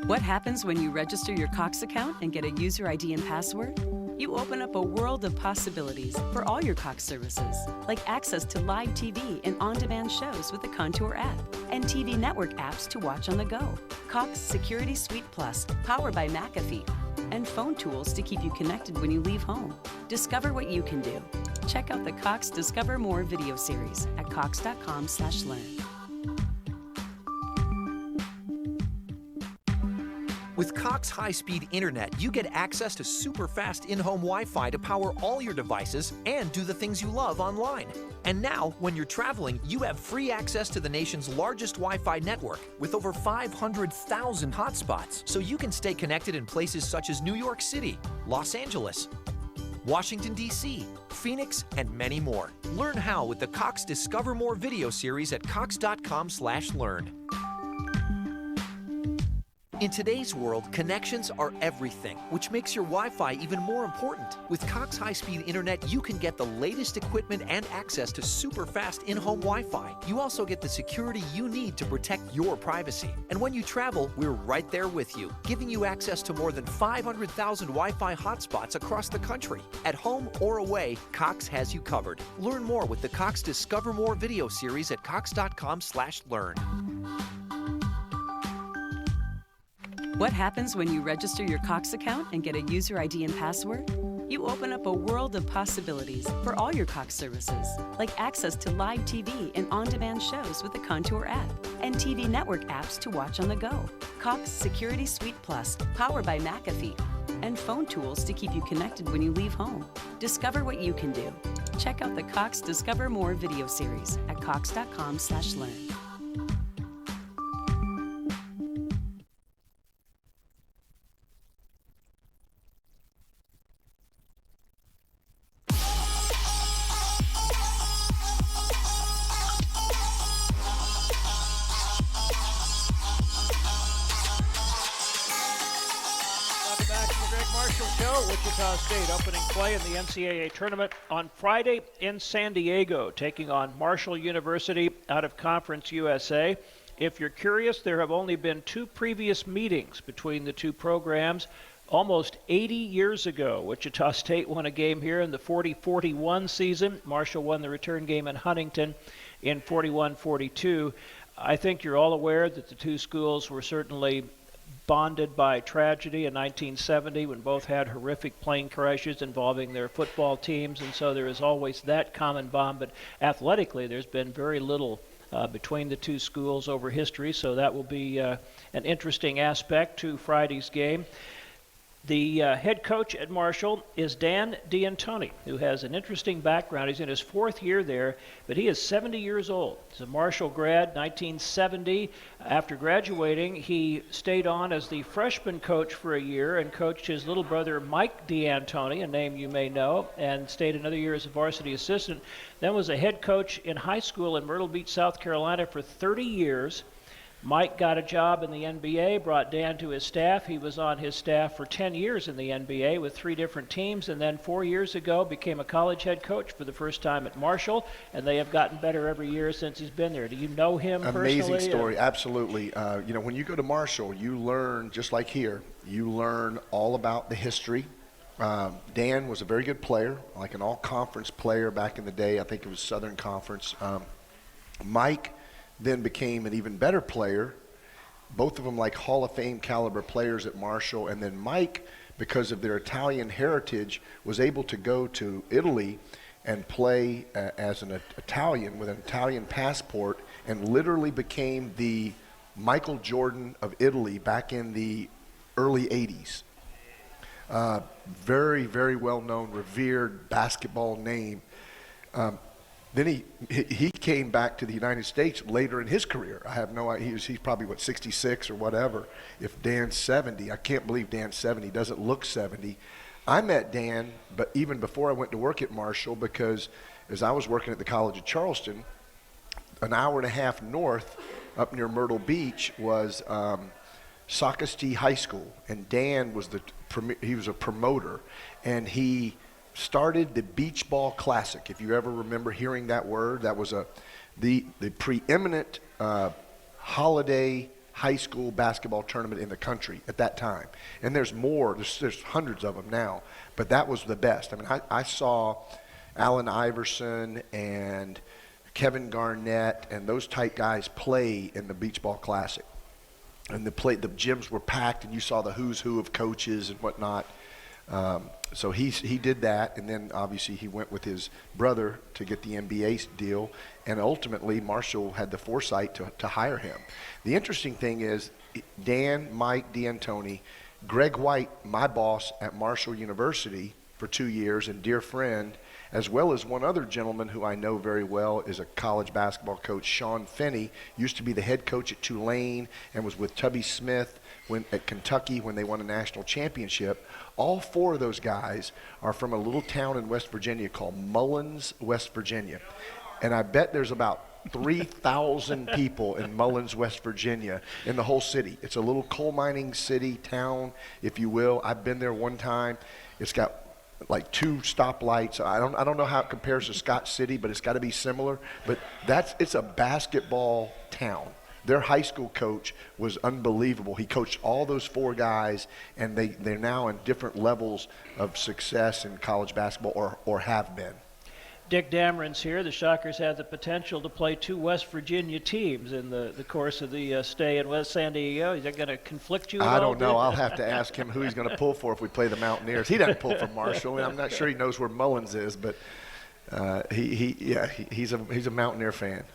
What happens when you register your Cox account and get a user ID and password? You open up a world of possibilities for all your Cox services, like access to live TV and on-demand shows with the Contour app, and TV network apps to watch on the go. Cox Security Suite Plus, powered by McAfee, and phone tools to keep you connected when you leave home. Discover what you can do. Check out the Cox Discover More video series at cox.com/learn. With Cox high-speed internet, you get access to super fast in-home Wi-Fi to power all your devices and do the things you love online. And now, when you're traveling, you have free access to the nation's largest Wi-Fi network with over 500,000 hotspots, so you can stay connected in places such as New York City, Los Angeles, Washington, D.C., Phoenix, and many more. Learn how with the Cox Discover More video series at cox.com/learn. In today's world, connections are everything, which makes your Wi-Fi even more important. With Cox high-speed internet, you can get the latest equipment and access to super fast in-home Wi-Fi. You also get the security you need to protect your privacy. And when you travel, we're right there with you, giving you access to more than 500,000 Wi-Fi hotspots across the country. At home or away, Cox has you covered. Learn more with the Cox Discover More video series at cox.com/learn. What happens when you register your Cox account and get a user ID and password? You open up a world of possibilities for all your Cox services, like access to live TV and on-demand shows with the Contour app, and TV network apps to watch on the go. Cox Security Suite Plus, powered by McAfee, and phone tools to keep you connected when you leave home. Discover what you can do. Check out the Cox Discover More video series at cox.com/learn. Show, Wichita State opening play in the NCAA Tournament on Friday in San Diego, taking on Marshall University out of Conference USA. If you're curious, there have only been 2 previous meetings between the 2 programs. Almost 80 years ago, Wichita State won a game here in the 40-41 season. Marshall won the return game in Huntington in 41-42. I think you're all aware that the 2 schools were certainly bonded by tragedy in 1970 when both had horrific plane crashes involving their football teams, and so there is always that common bond. But athletically, there's been very little between the 2 schools over history, so that will be an interesting aspect to Friday's game. The head coach at Marshall is Dan D'Antoni, who has an interesting background. He's in his 4th year there, but he is 70 years old. He's a Marshall grad, 1970. After graduating, he stayed on as the freshman coach for a year and coached his little brother Mike D'Antoni, a name you may know, and stayed another year as a varsity assistant. Then was a head coach in high school in Myrtle Beach, South Carolina for 30 years. Mike got a job in the NBA, brought Dan to his staff. He was on his staff for 10 years in the NBA with 3 different teams, and then 4 years ago became a college head coach for the first time at Marshall, and they have gotten better every year since he's been there. Do you know him personally? Amazing story, absolutely. When you go to Marshall, you learn, just like here, you learn all about the history. Dan was a very good player, like an all-conference player back in the day. I think it was Southern Conference. Mike then became an even better player, both of them like Hall of Fame caliber players at Marshall. And then Mike, because of their Italian heritage, was able to go to Italy and play as an Italian with an Italian passport, and literally became the Michael Jordan of Italy back in the early 80s. Very, very well-known, revered basketball name. Then he came back to the United States later in his career. I have no idea. He's probably, 66 or whatever. If Dan's 70, I can't believe Dan's 70. He doesn't look 70. I met Dan, but even before I went to work at Marshall, because as I was working at the College of Charleston, an hour and a half north, up near Myrtle Beach, was Socastee High School, and Dan was he was a promoter, and he started the Beach Ball Classic. If you ever remember hearing that word, that was the preeminent holiday high school basketball tournament in the country at that time. And there's more, there's hundreds of them now, but that was the best. I mean, I saw Allen Iverson and Kevin Garnett and those type guys play in the Beach Ball Classic. And the gyms were packed, and you saw the who's who of coaches and whatnot. So he did that, and then obviously he went with his brother to get the NBA deal, and ultimately Marshall had the foresight to hire him. The interesting thing is Dan, Mike D'Antoni, Greg White, my boss at Marshall University for 2 years and dear friend, as well as one other gentleman who I know very well is a college basketball coach, Sean Finney, used to be the head coach at Tulane and was with Tubby Smith at Kentucky when they won a national championship. All 4 of those guys are from a little town in West Virginia called Mullins, West Virginia. And I bet there's about 3,000 people in Mullins, West Virginia, in the whole city. It's a little coal mining city, town, if you will. I've been there one time. It's got like 2 stoplights. I don't know how it compares to Scott City, but it's got to be similar. But it's a basketball town. Their high school coach was unbelievable. He coached all those 4 guys, and they're now in different levels of success in college basketball, or have been. Dick Dameron's here. The Shockers have the potential to play 2 West Virginia teams in the course of the stay in West San Diego. Is that going to conflict you at all? I don't know. I'll have to ask him who he's going to pull for if we play the Mountaineers. He doesn't pull for Marshall, and I'm not sure he knows where Mullins is, but he's a Mountaineer fan.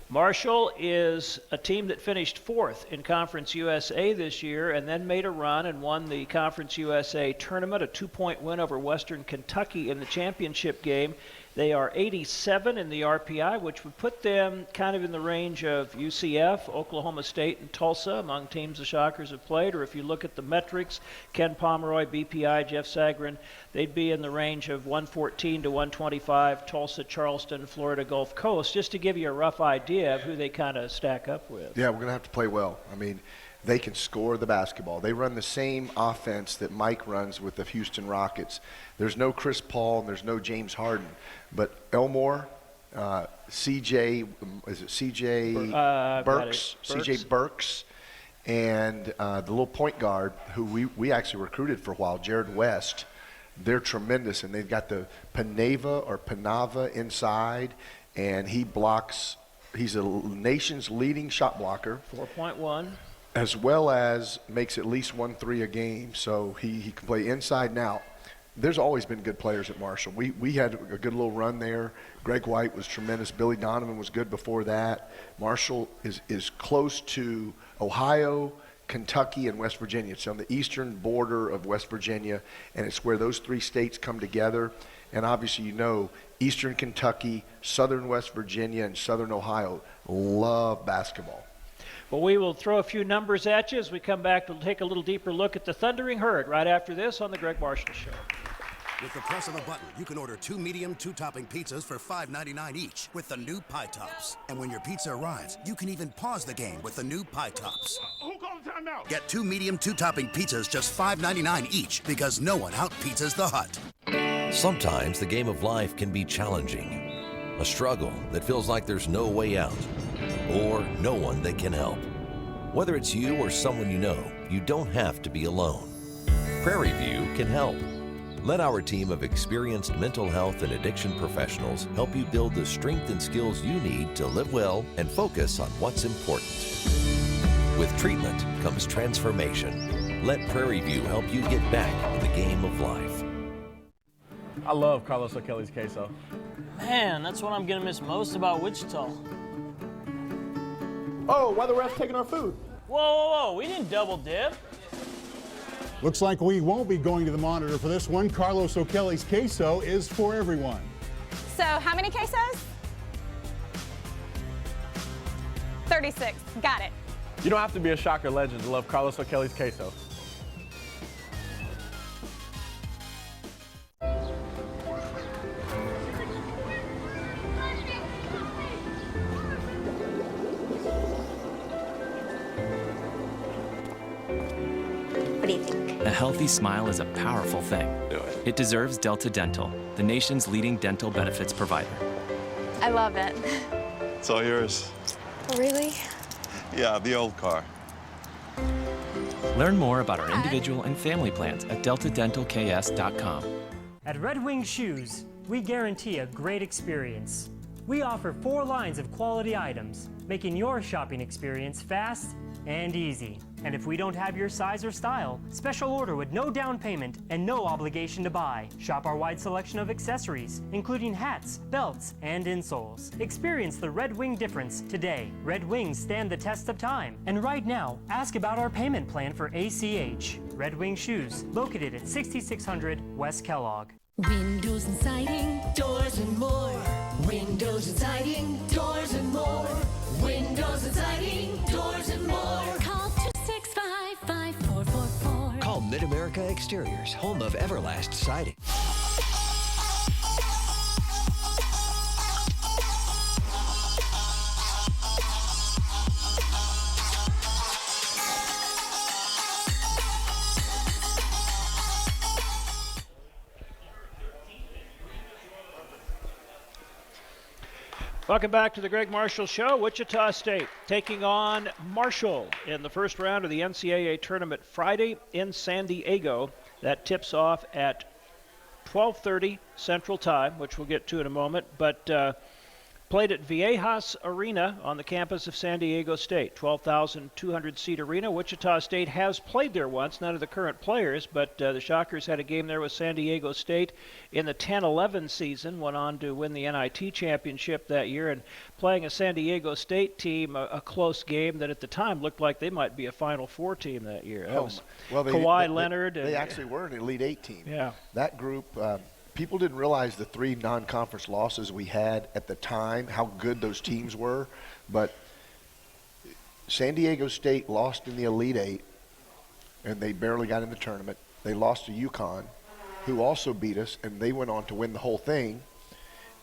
Marshall is a team that finished 4th in Conference USA this year and then made a run and won the Conference USA Tournament, a 2-point win over Western Kentucky in the championship game. They are 87 in the RPI, which would put them kind of in the range of UCF, Oklahoma State, and Tulsa among teams the Shockers have played. Or if you look at the metrics, Ken Pomeroy, BPI, Jeff Sagarin, they'd be in the range of 114 to 125, Tulsa, Charleston, Florida Gulf Coast, just to give you a rough idea of who they kind of stack up with. Yeah, we're going to have to play well. I mean, they can score the basketball. They run the same offense that Mike runs with the Houston Rockets. There's no Chris Paul and there's no James Harden. But Elmore, CJ Burks, and the little point guard who we actually recruited for a while, Jared West, they're tremendous. And they've got the Panava inside, and he blocks. He's a nation's leading shot blocker. 4.1. As well as makes at least 1 3 a game, so he can play inside and out. There's always been good players at Marshall. We had a good little run there. Greg White was tremendous. Billy Donovan was good before that. Marshall is close to Ohio, Kentucky, and West Virginia. It's on the eastern border of West Virginia, and it's where those 3 states come together. And obviously, you know, eastern Kentucky, southern West Virginia, and southern Ohio love basketball. Well, we will throw a few numbers at you as we come back to take a little deeper look at the Thundering Herd right after this on the Gregg Marshall Show. With the press of a button, you can order 2 medium, 2-topping pizzas for $5.99 each with the new Pie Tops. And when your pizza arrives, you can even pause the game with the new Pie Tops. Who called the timeout? Get 2 medium, 2-topping pizzas just $5.99 each because no one out-pizzas the Hut. Sometimes the game of life can be challenging. A struggle that feels like there's no way out, or no one that can help. Whether it's you or someone you know, you don't have to be alone. Prairie View can help. Let our team of experienced mental health and addiction professionals help you build the strength and skills you need to live well and focus on what's important. With treatment comes transformation. Let Prairie View help you get back in the game of life. I love Carlos O'Kelly's queso. Man, that's what I'm gonna miss most about Wichita. Oh, why the refs taking our food? Whoa, whoa, whoa, we didn't double dip. Looks like we won't be going to the monitor for this one. Carlos O'Kelly's queso is for everyone. So how many quesos? 36, got it. You don't have to be a Shocker legend to love Carlos O'Kelly's queso. What do you think? A healthy smile is a powerful thing. It deserves Delta Dental, the nation's leading dental benefits provider. I love it. It's all yours. Really? Yeah, the old car. Learn more about our individual and family plans at deltadentalks.com. At Red Wing Shoes, we guarantee a great experience. We offer 4 lines of quality items, making your shopping experience fast and easy. And if we don't have your size or style, special order with no down payment and no obligation to buy. Shop our wide selection of accessories, including hats, belts, and insoles. Experience the Red Wing difference today. Red Wings stand the test of time. And right now, ask about our payment plan for ACH. Red Wing Shoes, located at 6600 West Kellogg. Windows and siding, doors and more. Windows and siding, doors and more. Windows and siding, doors and more. Call 265-5444. Call Mid-America Exteriors, home of Everlast Siding. Welcome back to the Gregg Marshall Show. Wichita State taking on Marshall in the first round of the NCAA Tournament Friday in San Diego. That tips off at 12:30 Central Time, which we'll get to in a moment. But played at Viejas Arena on the campus of San Diego State, 12,200-seat arena. Wichita State has played there once, none of the current players, but the Shockers had a game there with San Diego State in the 10-11 season, went on to win the NIT championship that year, and playing a San Diego State team, a close game that at the time looked like they might be a Final Four team that year. That was Kawhi Leonard. They actually were an Elite Eight team. Yeah. That group, people didn't realize the 3 non-conference losses we had at the time, how good those teams were. But San Diego State lost in the Elite Eight, and they barely got in the tournament. They lost to UConn, who also beat us, and they went on to win the whole thing.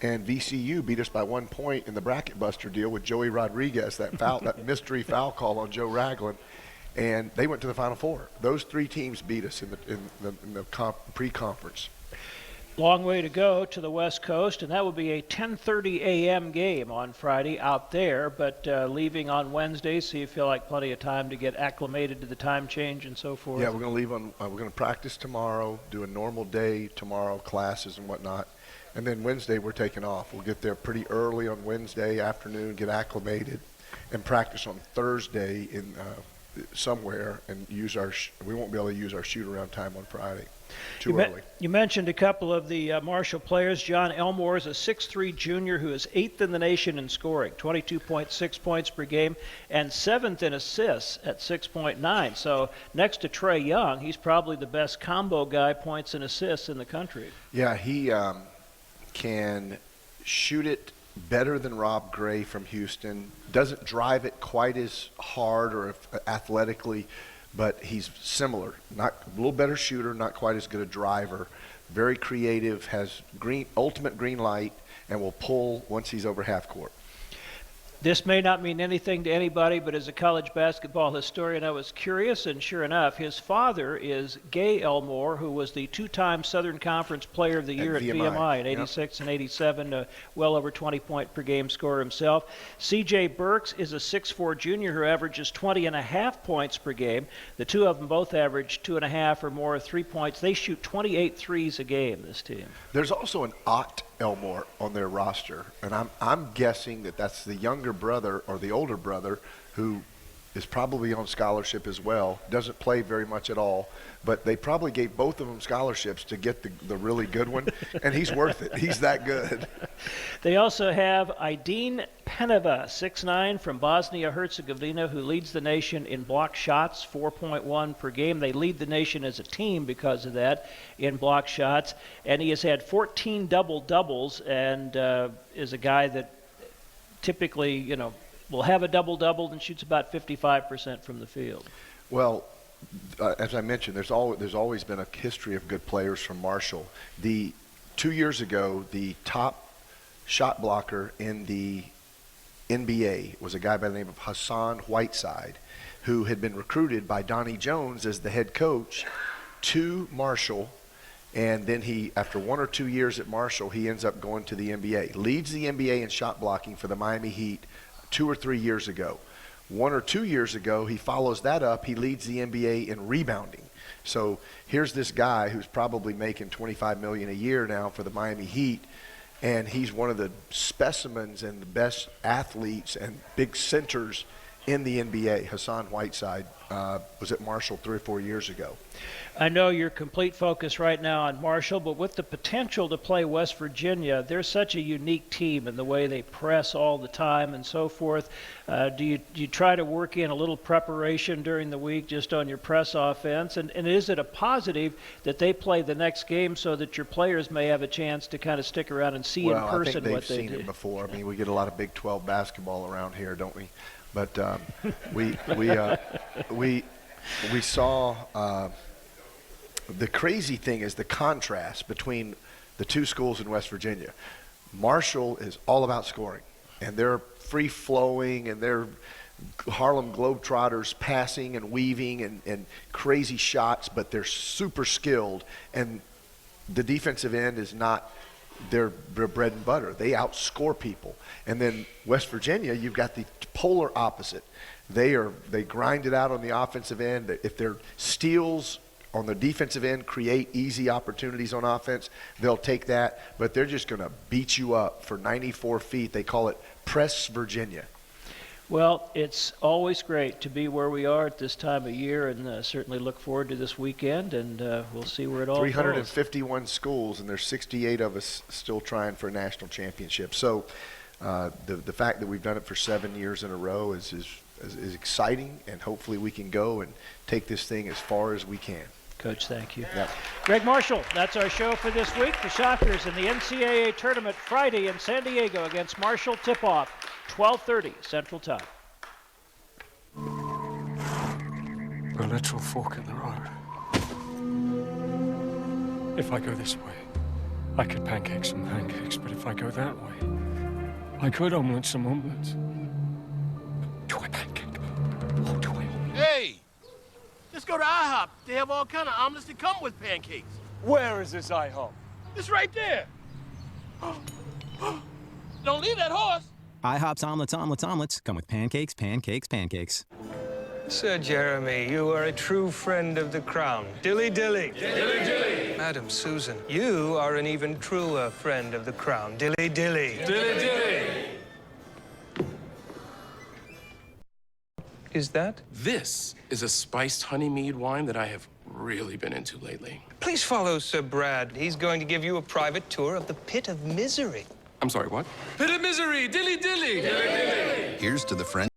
And VCU beat us by 1 point in the bracket buster deal with Joey Rodriguez, that mystery foul call on Joe Ragland, and they went to the Final Four. Those 3 teams beat us in the pre-conference. Long way to go to the West Coast, and that will be a 10:30 a.m. game on Friday out there, but leaving on Wednesday, so you feel like plenty of time to get acclimated to the time change and so forth. Yeah, we're going to leave on. We're going to practice tomorrow, do a normal day tomorrow, classes and whatnot, and then Wednesday we're taking off. We'll get there pretty early on Wednesday afternoon, get acclimated, and practice on Thursday in somewhere, and use our. We won't be able to use our shoot-around time on Friday. Too early. You mentioned a couple of the Marshall players. John Elmore is a 6'3" junior who is 8th in the nation in scoring, 22.6 points per game, and 7th in assists at 6.9. So next to Trey Young, he's probably the best combo guy, points and assists in the country. Yeah, he can shoot it better than Rob Gray from Houston. Doesn't drive it quite as hard or athletically, but he's similar. Not a little better shooter, not quite as good a driver. Very creative, has ultimate green light, and will pull once he's over half court. This may not mean anything to anybody, but as a college basketball historian, I was curious, and sure enough, his father is Gay Elmore, who was the 2-time Southern Conference Player of the Year at VMI in 86 and 87, well over 20-point-per-game scorer himself. C.J. Burks is a 6'4" junior who averages 20.5 points per game. The two of them both average 2.5 or more 3 points. They shoot 28 threes a game, this team. There's also an Ott Elmore on their roster, and I'm guessing that that's the younger brother or the older brother who is probably on scholarship as well. Doesn't play very much at all, but they probably gave both of them scholarships to get the really good one, and he's worth it. He's that good. They also have Aidin Peneva, 6'9", from Bosnia-Herzegovina, who leads the nation in block shots, 4.1 per game. They lead the nation as a team because of that in block shots, and he has had 14 double-doubles and is a guy that typically, will have a double-double and shoots about 55% from the field. Well, as I mentioned, there's always been a history of good players from Marshall. 2 years ago, the top shot blocker in the NBA was a guy by the name of Hassan Whiteside, who had been recruited by Donnie Jones as the head coach to Marshall. And then after 1 or 2 years at Marshall, he ends up going to the NBA. Leads the NBA in shot blocking for the Miami Heat 2 or 3 years ago. 1 or 2 years ago, he follows that up. He leads the NBA in rebounding. So here's this guy who's probably making $25 million a year now for the Miami Heat, and he's one of the specimens and the best athletes and big centers in the NBA. Hassan Whiteside was at Marshall 3 or 4 years ago. I know your complete focus right now on Marshall, but with the potential to play West Virginia, they're such a unique team in the way they press all the time and so forth. Do you try to work in a little preparation during the week just on your press offense? And is it a positive that they play the next game so that your players may have a chance to kind of stick around and see in person what they do? Well, I think they've seen it before. I mean, we get a lot of Big 12 basketball around here, don't we? But we saw the crazy thing is the contrast between the two schools in West Virginia. Marshall is all about scoring, and they're free-flowing, and they're Harlem Globetrotters passing and weaving and crazy shots, but they're super skilled, and the defensive end is not their bread and butter. They outscore people. And then West Virginia, you've got the polar opposite. They grind it out on the offensive end. If their steals on the defensive end create easy opportunities on offense, they'll take that, but they're just going to beat you up for 94 feet. They call it Press Virginia. Well, it's always great to be where we are at this time of year, and certainly look forward to this weekend, and we'll see where it all 351 goes. schools, and there's 68 of us still trying for a national championship. So the fact that we've done it for 7 years in a row is exciting, and hopefully we can go and take this thing as far as we can. Coach, thank you. Yep. Gregg Marshall, that's our show for this week. The Shockers in the NCAA Tournament Friday in San Diego against Marshall. Tip-off, 12:30 Central Time. A literal fork in the road. If I go this way, I could pancake some pancakes, but if I go that way, I could omelet some omelets. Do I pancake? Or do I omelet? Hey! Let's go to IHOP. They have all kind of omelets that come with pancakes. Where is this IHOP? It's right there. Don't leave that horse. IHOP's omelets come with pancakes, pancakes, pancakes. Sir Jeremy, you are a true friend of the crown. Dilly dilly. Dilly dilly. Madam Susan, you are an even truer friend of the crown. Dilly dilly. Dilly dilly. Is that? This is a spiced honey mead wine that I have really been into lately. Please follow Sir Brad. He's going to give you a private tour of the pit of misery. I'm sorry, what? Pit of misery. Dilly dilly. Dilly dilly. Here's to the friend.